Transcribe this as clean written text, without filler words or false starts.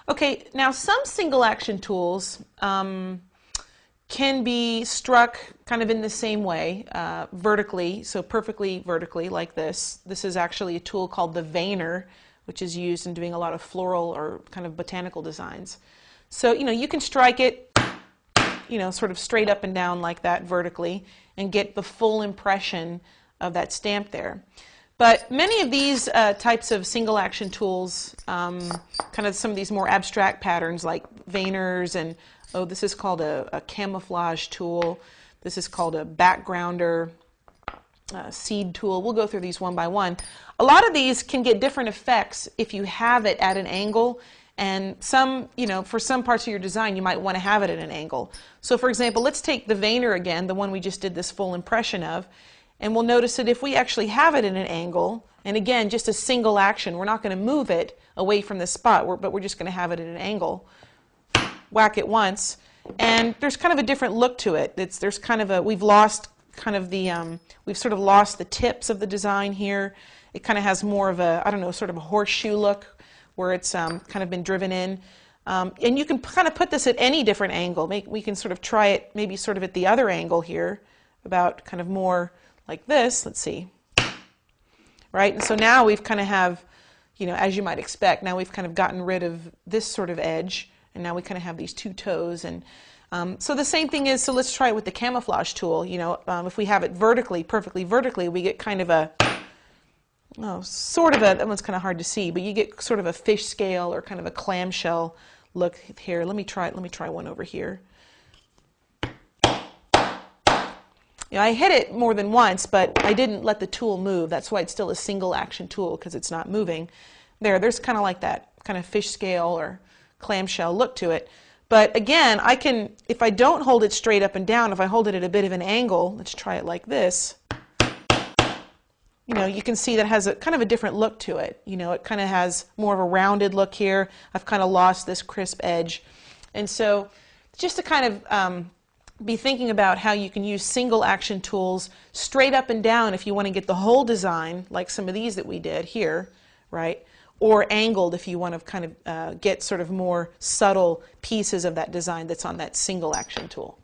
Okay, now some single action tools can be struck kind of in the same way, vertically, so perfectly vertically like this. This is actually a tool called the veiner, which is used in doing a lot of floral or kind of botanical designs. So, you can strike it, sort of straight up and down like that vertically and get the full impression of that stamp there. But many of these types of single action tools, kind of some of these more abstract patterns like veiners and, oh, this is called a camouflage tool. This is called a backgrounder, seed tool. We'll go through these one by one. A lot of these can get different effects if you have it at an angle, and some, for some parts of your design you might want to have it at an angle. So for example, let's take the veiner again, the one we just did this full impression of, and we'll notice that if we actually have it at an angle, and again, just a single action, we're not going to move it away from the spot, but we're just going to have it at an angle. Whack it once, and there's kind of a different look to it. There's kind of a, we've lost kind of the, we've sort of lost the tips of the design here. It kind of has more of a, I don't know, sort of a horseshoe look where it's kind of been driven in. And you can kind of put this at any different angle. We can sort of try it maybe sort of at the other angle here, about kind of more like this. Let's see. Right, and so now we've kind of have, as you might expect, now we've kind of gotten rid of this sort of edge. And now we kind of have these two toes. And so the same thing is, so let's try it with the camouflage tool. If we have it vertically, perfectly vertically, we get kind of a, sort of a, that one's kind of hard to see, but you get sort of a fish scale or kind of a clamshell look here. Let me try one over here. I hit it more than once, but I didn't let the tool move. That's why it's still a single action tool, because it's not moving. There's kind of like that kind of fish scale or clamshell look to it. But again, I can, if I don't hold it straight up and down, if I hold it at a bit of an angle, let's try it like this, you can see that it has a kind of a different look to it. It kind of has more of a rounded look here. I've kind of lost this crisp edge. And so just to kind of be thinking about how you can use single action tools straight up and down if you want to get the whole design, like some of these that we did here, right? Or angled if you want to kind of get sort of more subtle pieces of that design that's on that single action tool.